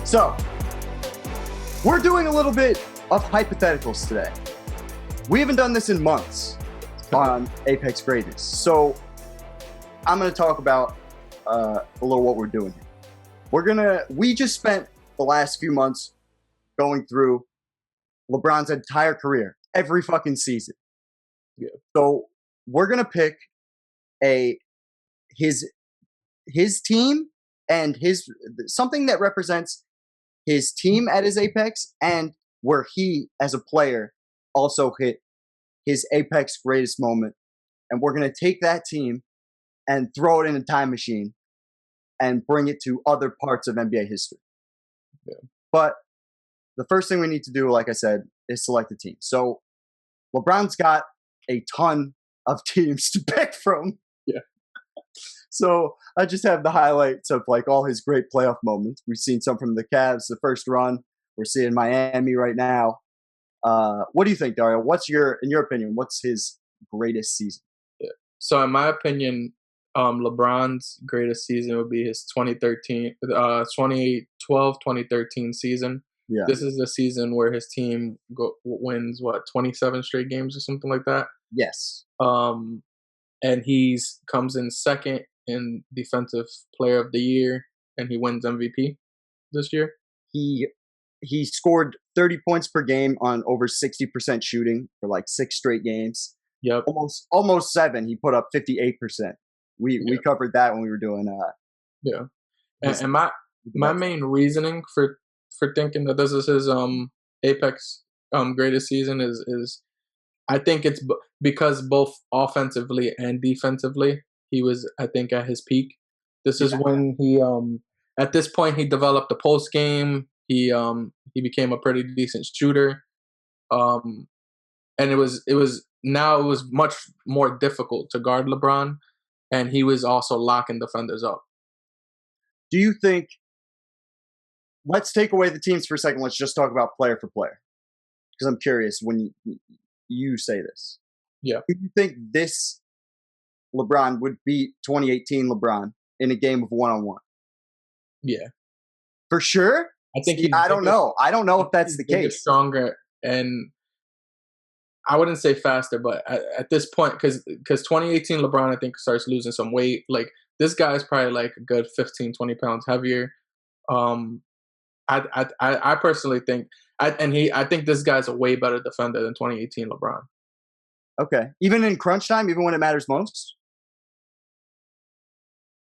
So, we're doing a little bit of hypotheticals today. We haven't done this in months on Apex Greatness. So, I'm going to talk about a little what we're doing here. We just spent the last few months going through LeBron's entire career, every fucking season. Yeah. So, we're going to pick his team and something that represents his team at his apex and where he as a player also hit his apex greatest moment. And we're going to take that team and throw it in a time machine and bring it to other parts of NBA history. Yeah. But the first thing we need to do, like I said, is select a team. So LeBron's got a ton of teams to pick from. Yeah. So I just have the highlights of like all his great playoff moments. We've seen some from the Cavs, the first run. We're seeing Miami right now. What do you think, Dario? In your opinion, what's his greatest season? Yeah. So in my opinion, LeBron's greatest season would be his 2012-2013 season. Yeah. This is the season where his team wins 27 straight games or something like that. Yes. And he's comes in second in Defensive Player of the Year, and he wins MVP this year. He scored 30 points per game on over 60% shooting for like 6 straight games. Yep. Almost 7. He put up 58%. We covered that when we were doing Yeah. And my main reasoning for thinking that this is his apex greatest season is I think it's because both offensively and defensively he was, I think, at his peak. This is when he at this point he developed the post game. He became a pretty decent shooter. And it was much more difficult to guard LeBron, and he was also locking defenders up. Do you think, let's take away the teams for a second, let's just talk about player for player. Because I'm curious when you say this. Yeah. Do you think this LeBron would beat 2018 LeBron in a game of one-on-one? Yeah. For sure? I think I don't know. I don't know if that's the case. Stronger, and I wouldn't say faster, but at this point, because 2018 LeBron, I think, starts losing some weight. Like, this guy is probably like a good 15, 20 pounds heavier. I personally think, I think this guy's a way better defender than 2018 LeBron. Okay. Even in crunch time, even when it matters most?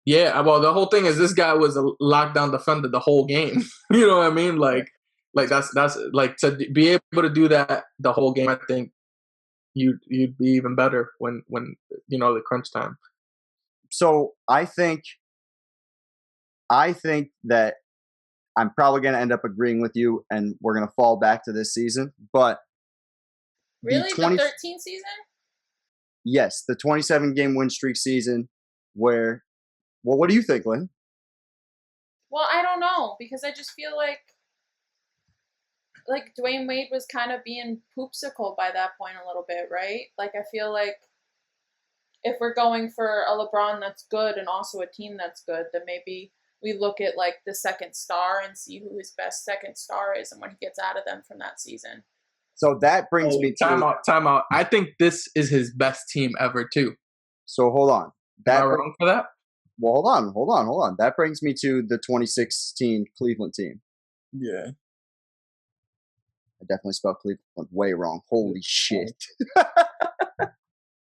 Yeah, well, the whole thing is this guy was a lockdown defender the whole game. You know what I mean? Like that's like, to be able to do that the whole game. I think you'd be even better when the crunch time. So I think that I'm probably going to end up agreeing with you, and we're going to fall back to this season. But really, the 13 season? Yes, the 27-game win streak season. Where, well, what do you think, Lynn? Well, I don't know, because I just feel like D.Wade was kind of being poopsicle by that point a little bit, right? Like, I feel like if we're going for a LeBron that's good and also a team that's good, then maybe we look at like the second star and see who his best second star is and what he gets out of them from that season. So that brings me to time out. I think this is his best team ever too. So hold on. Am I wrong for that? Well, hold on. That brings me to the 2016 Cleveland team. Yeah. I definitely spelled Cleveland way wrong. Holy shit.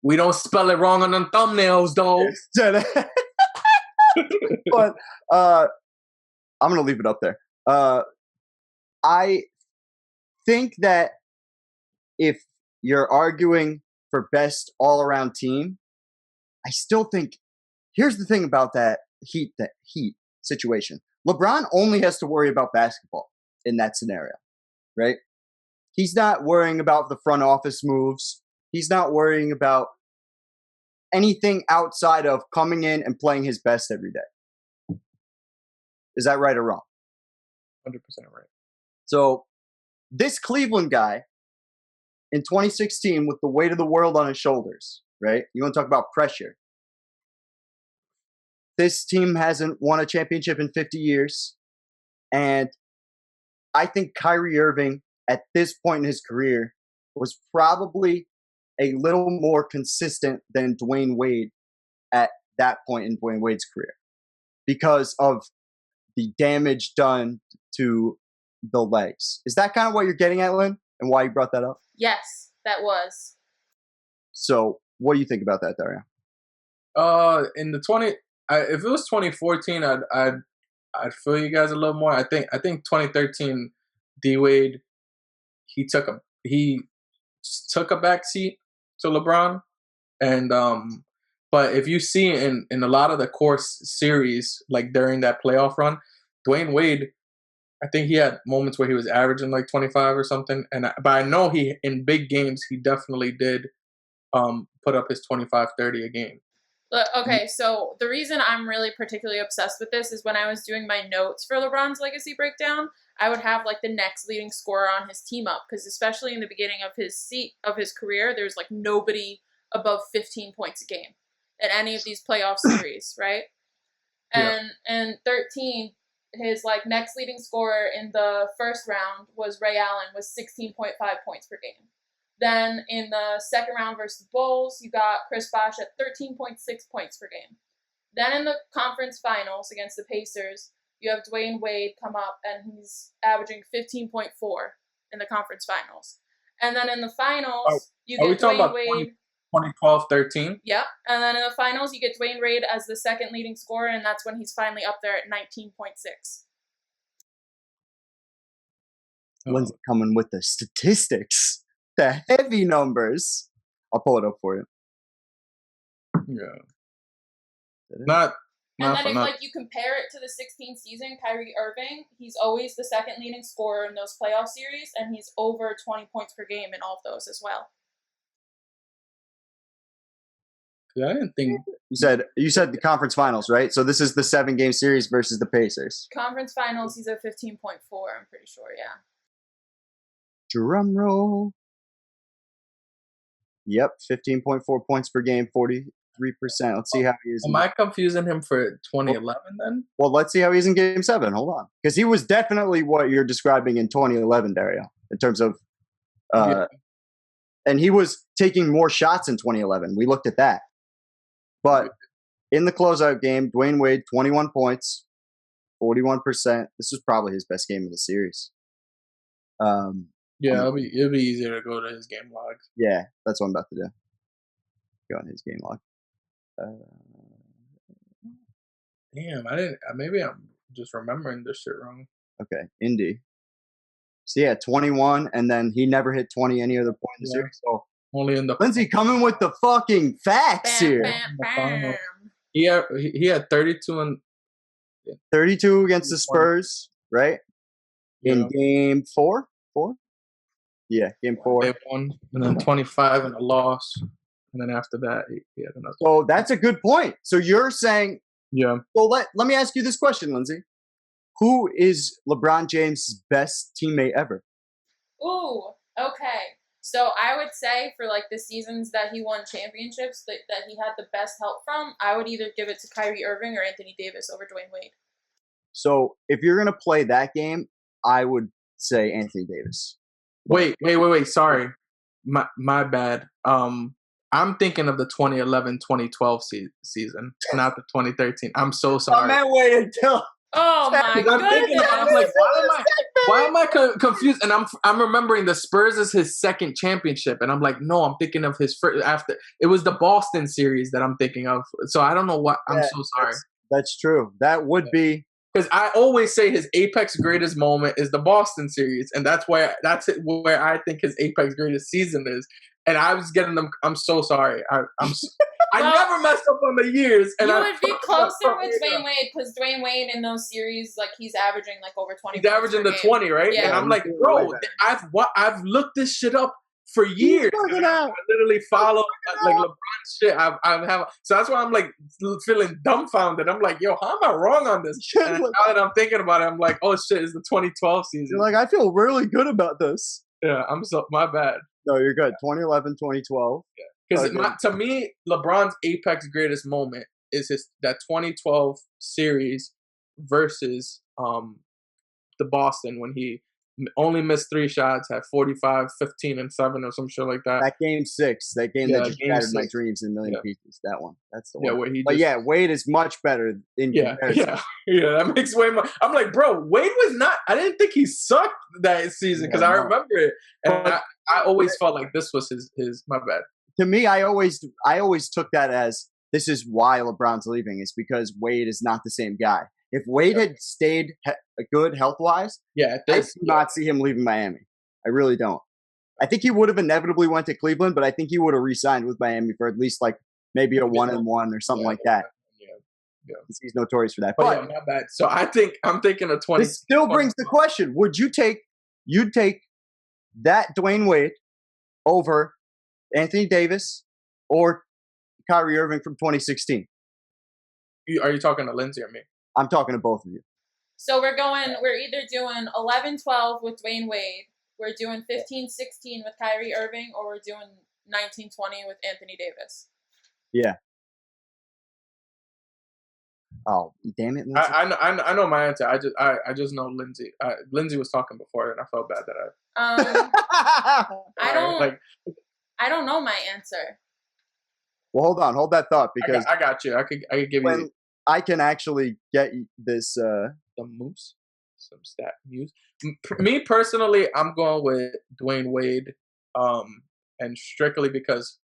We don't spell it wrong on them thumbnails, though. But I'm going to leave it up there. I think that if you're arguing for best all-around team, I still think, here's the thing about that Heat situation. LeBron only has to worry about basketball in that scenario, right? He's not worrying about the front office moves. He's not worrying about anything outside of coming in and playing his best every day. Is that right or wrong? 100% right. So this Cleveland guy in 2016 with the weight of the world on his shoulders, right? You want to talk about pressure. This team hasn't won a championship in 50 years. And I think Kyrie Irving at this point in his career was probably a little more consistent than Dwayne Wade at that point in Dwayne Wade's career because of the damage done to the legs. Is that kind of what you're getting at, Lynn, and why you brought that up? Yes, that was. So what do you think about that, Dario? In the if it was 2014, I'd feel you guys a little more. I think 2013, D.Wade, he took a back seat to LeBron, and but if you see in a lot of the course series, like during that playoff run, Dwayne Wade, I think he had moments where he was averaging like 25 or something, but I know he in big games he definitely did put up his 25-30 a game. Okay, so the reason I'm really particularly obsessed with this is when I was doing my notes for LeBron's legacy breakdown, I would have like the next leading scorer on his team up because especially in the beginning of his career, there's like nobody above 15 points a game in any of these playoff series, right? And 13, his like next leading scorer in the first round was Ray Allen with 16.5 points per game. Then in the second round versus the Bulls, you got Chris Bosh at 13.6 points per game. Then in the conference finals against the Pacers, you have Dwayne Wade come up and he's averaging 15.4 in the conference finals. And then in the finals, you get Dwayne Wade. 2012-13? Yep. And then in the finals, you get Dwayne Wade as the second leading scorer, and that's when he's finally up there at 19.6. Lynn's coming with the statistics. The heavy numbers. I'll pull it up for you. Yeah. And then if like you compare it to the 16th season, Kyrie Irving, he's always the second leading scorer in those playoff series, and he's over 20 points per game in all of those as well. Yeah, I didn't think you said the conference finals, right? So this is the 7-game series versus the Pacers. Conference finals, he's at 15.4. I'm pretty sure, yeah. Drum roll. Yep, 15.4 points per game, 43%. Let's see how he is. Am I confusing him for 2011 then? Well, let's see how he's in Game 7. Hold on. Because he was definitely what you're describing in 2011, Dario, in terms of and he was taking more shots in 2011. We looked at that. But in the closeout game, Dwayne Wade, 21 points, 41%. This was probably his best game of the series. Yeah, it'll be easier to go to his game logs. Yeah, that's what I'm about to do. Go on his game log. Damn, I didn't. Maybe I'm just remembering this shit wrong. Okay, Indy. So yeah, 21, and then he never hit 20 any other point in the series. So only in the Lindsay coming with the fucking facts here. Bam. He had 32 and 32 against the Spurs, right? In game 4? Yeah, game 4. They won, and then 25 and a loss, and then after that, he had another. So that's a good point. So you're saying, yeah. Well, let me ask you this question, Lindsay. Who is LeBron James' best teammate ever? Ooh, okay. So I would say for like the seasons that he won championships that he had the best help from, I would either give it to Kyrie Irving or Anthony Davis over Dwayne Wade. So if you're going to play that game, I would say Anthony Davis. Wait. Sorry. My bad. I'm thinking of the 2011-2012 season, not the 2013. I'm so sorry. I meant wait until. Oh my goodness! I'm like, why am I confused? And I'm remembering the Spurs is his second championship, and I'm like, no, I'm thinking of his first. After it was the Boston series that I'm thinking of. So I don't know what. I'm so sorry. That's true. That would be. Because I always say his apex greatest moment is the Boston series, and that's where I think his apex greatest season is. And I was getting them. I'm so sorry. I never messed up on the years. And you would be closer with Dwayne Wade because Dwayne Wade in those series, like he's averaging like over 20. He's averaging the 20, right? Yeah. And I'm like, bro, I've looked this shit up for years. I literally follow like LeBron shit. So that's why I'm like feeling dumbfounded. I'm like, yo, how am I wrong on this? And now that I'm thinking about it, I'm like, oh shit, it's the 2012 season. You're like, I feel really good about this. Yeah, my bad. No, you're good. 2011, 2012. Yeah. Because to me, LeBron's apex greatest moment is that 2012 series versus the Boston when he only missed 3 shots, had 45, 15, and 7 or some shit like that. That game 6, that game that just shattered my dreams in a million pieces. That one. That's the one. Yeah, where he but Wade is much better in comparison. Yeah, that makes way more. I'm like, bro, Wade was not. I didn't think he sucked that season because I remember it, and I always felt like this was his. My bad. To me, I always took that as this is why LeBron's leaving. Is because Wade is not the same guy. If Wade had stayed good health-wise, I do not see him leaving Miami. I really don't. I think he would have inevitably went to Cleveland, but I think he would have re-signed with Miami for at least like maybe a 1-1 or something like that. Yeah. He's notorious for that. But my bad. So I'm thinking of 20. This still brings the question: would you'd take that Dwayne Wade over Anthony Davis or Kyrie Irving from 2016? Are you talking to Lindsay or me? I'm talking to both of you. So we're either doing 11-12 with Dwayne Wade, we're doing 15-16 with Kyrie Irving, or we're doing 19-20 with Anthony Davis. Yeah. Oh, damn it, Lindsay. I know my answer. I just know Lindsay. Lindsay was talking before, and I felt bad that I don't know my answer. Well, hold that thought because I got you. I could give you. I can actually get this. Some moves, some stat news. Me personally, I'm going with Dwayne Wade, and strictly because,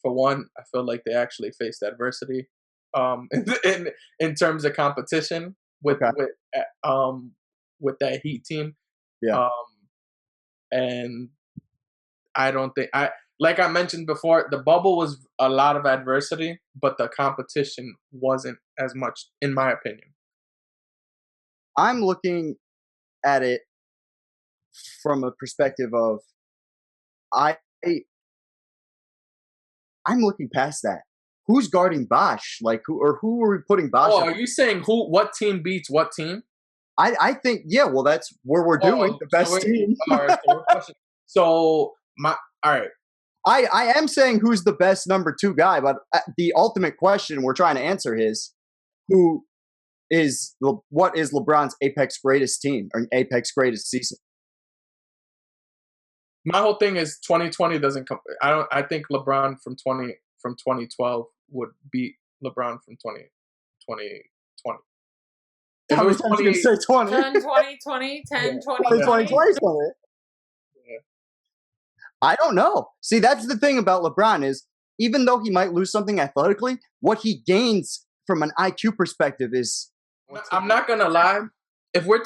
for one, I feel like they actually faced adversity, in terms of competition with that Heat team. Yeah. And I don't think like I mentioned before, the bubble was a lot of adversity, but the competition wasn't as much, in my opinion. I'm looking at it from a perspective of I'm looking past that. Who's guarding Bosh? Like who are we putting Bosh? Oh, are you saying what team beats what team? I think well that's where we're doing the best team. All right. I am saying who's the best number 2 guy, but the ultimate question we're trying to answer is what is LeBron's apex greatest team or apex greatest season? My whole thing is 2020 doesn't come. I think LeBron from 2012 would beat LeBron from 2020. If it was 20, say 20. 10, 20, 20, 10, 20, 20. Yeah. I don't know. See, that's the thing about LeBron is even though he might lose something athletically, what he gains from an IQ perspective is. I'm not gonna lie. If we're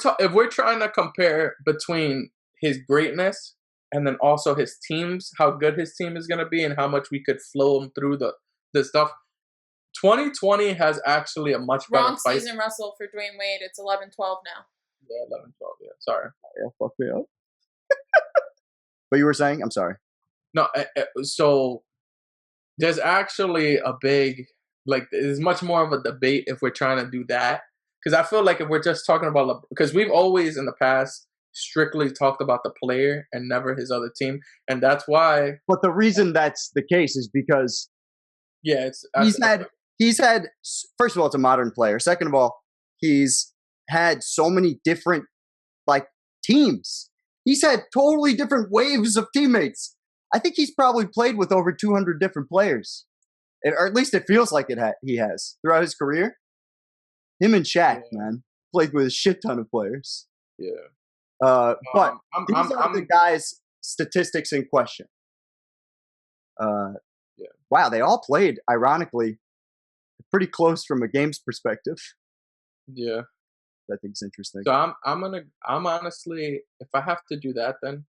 trying to compare between his greatness and then also his teams, how good his team is gonna be, and how much we could flow him through the stuff. 2020 has actually a much better fight. Wrong season, Russell, for Dwayne Wade. It's 11-12 now. Yeah, 11-12. Yeah, sorry. Yeah, fuck me up. But you were saying? I'm sorry. No, so there's actually a big, there's much more of a debate if we're trying to do that. Because I feel like if we're just talking about, because we've always in the past strictly talked about the player and never his other team. And that's why. But the reason that's the case is because. Yeah, he's had, first of all, it's a modern player. Second of all, he's had so many different, teams. He's had totally different waves of teammates. I think he's probably played with over 200 different players. Or at least it feels like he has throughout his career. Him and Shaq, man, played with a shit ton of players. Yeah. But these are the guys' statistics in question. Wow, they all played, ironically, pretty close from a game's perspective. Yeah. I think it's interesting. So I'm honestly, if I have to do that, then,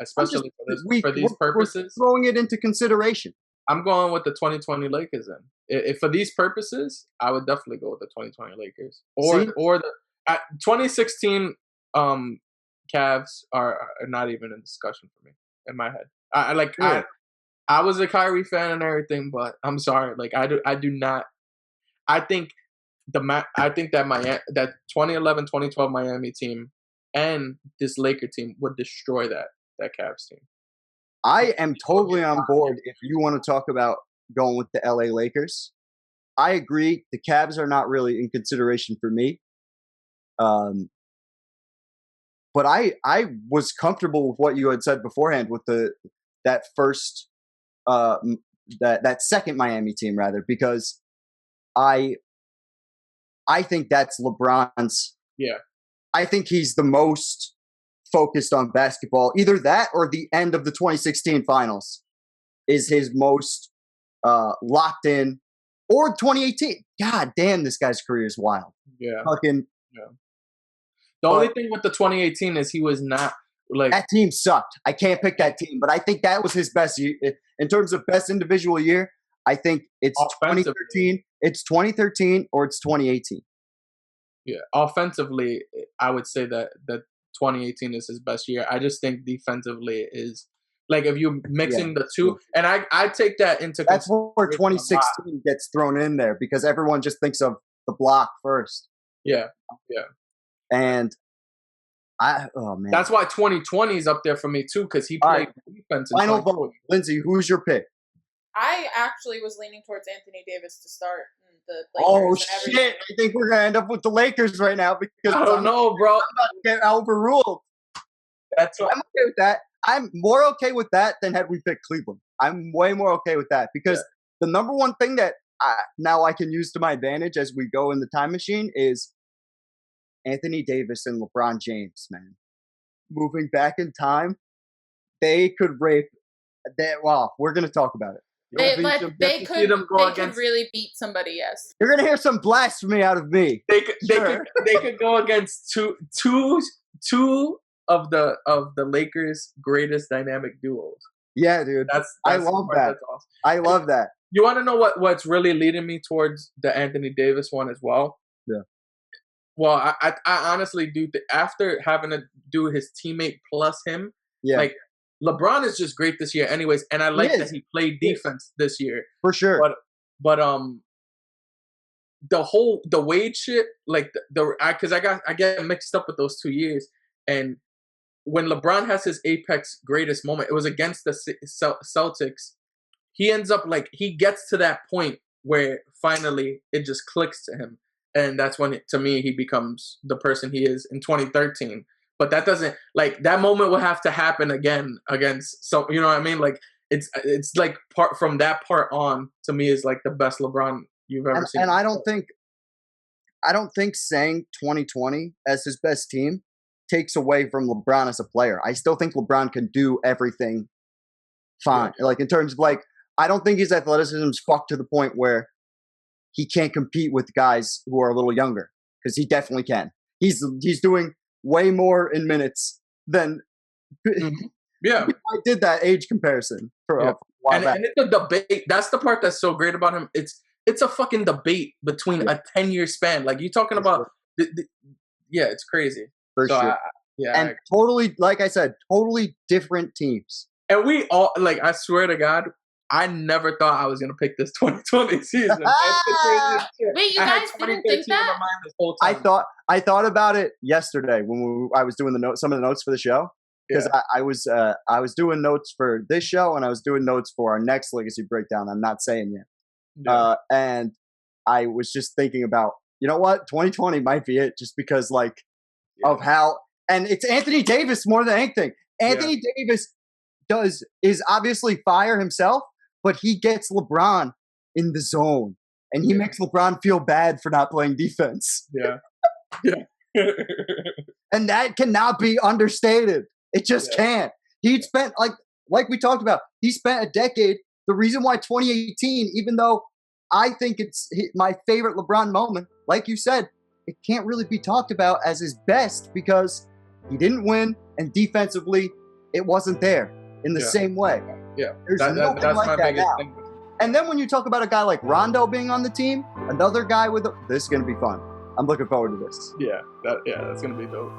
especially for these purposes, we're throwing it into consideration. I'm going with the 2020 Lakers. Then, if for these purposes, I would definitely go with the 2020 Lakers, or the 2016 Cavs are not even in discussion for me in my head. I was a Kyrie fan and everything, but I'm sorry, I do not. I think that 2011-2012 Miami team and this Laker team would destroy that Cavs team. I am totally on board if you want to talk about going with the LA Lakers. I agree. The Cavs are not really in consideration for me. But but I was comfortable with what you had said beforehand with that first that second Miami team rather, because I think that's LeBron's. Yeah. I think he's the most focused on basketball. Either that or the end of the 2016 finals is his most locked in, or 2018. God damn, this guy's career is wild. Yeah. Fucking. Yeah. The only thing with the 2018 is he was not like that team sucked. I can't pick that team, but I think that was his best year in terms of best individual year. I think it's 2013. It's 2013 or it's 2018. Yeah, offensively, I would say that 2018 is his best year. I just think defensively is like if you mixing the two, and I take that into that's where 2016 gets thrown in there because everyone just thinks of the block first. Yeah. And oh man, that's why 2020 is up there for me too because he played defense. Final vote, Lindsay. Who's your pick? I actually was leaning towards Anthony Davis to start the Lakers. Oh shit! I think we're gonna end up with the Lakers right now because I don't know, bro. I'm about to get overruled. That's what I'm okay with that. I'm more okay with that than had we picked Cleveland. I'm way more okay with that because the number one thing that now I can use to my advantage as we go in the time machine is Anthony Davis and LeBron James, man. Moving back in time, they could rape that. Well, we're going to talk about it. They could really beat somebody, yes. You're going to hear some blasphemy out of me. They could go against two of the Lakers' greatest dynamic duos. Yeah, dude. I love that. That's awesome. I love that. You want to know what's really leading me towards the Anthony Davis one as well? Yeah. Well, I honestly do. After having to do his teammate plus him, like LeBron is just great this year, anyways. And I like that he played defense this year for sure. But the Wade shit, like because I get mixed up with those 2 years. And when LeBron has his apex greatest moment, it was against the Celtics. He ends up he gets to that point where finally it just clicks to him. And that's when, to me, he becomes the person he is in 2013. But that doesn't, that moment will have to happen again against, so you know what I mean? It's from that part on, to me, is the best LeBron you've ever seen. And I don't think saying 2020 as his best team takes away from LeBron as a player. I still think LeBron can do everything fine. Yeah. In terms of I don't think his athleticism is fucked to the point where he can't compete with guys who are a little younger, because he definitely can. He's doing way more in minutes than I did that age comparison for a while back. And it's a debate. That's the part that's so great about him. It's a fucking debate between a 10-year span. You're talking about it's crazy. For sure. And totally, like I said, totally different teams. And we all I swear to God, I never thought I was going to pick this 2020 season. Wait, you guys didn't think that? I thought about it yesterday when I was doing some of the notes for the show, because I was doing notes for this show and I was doing notes for our next Legacy Breakdown. I'm not saying yet, and I was just thinking about, you know what, 2020 might be it, just because of how, and it's Anthony Davis more than anything. Anthony Davis is obviously fire himself, but he gets LeBron in the zone, and he makes LeBron feel bad for not playing defense. And that cannot be understated. It just can't. He spent like we talked about. He spent a decade. The reason why 2018, even though I think it's my favorite LeBron moment, like you said, it can't really be talked about as his best because he didn't win, and defensively, it wasn't there in the same way. Yeah, there's nothing that's like my that biggest now. thing. And then when you talk about a guy like Rondo being on the team, another guy this is going to be fun. I'm looking forward to this. Yeah, that's going to be dope.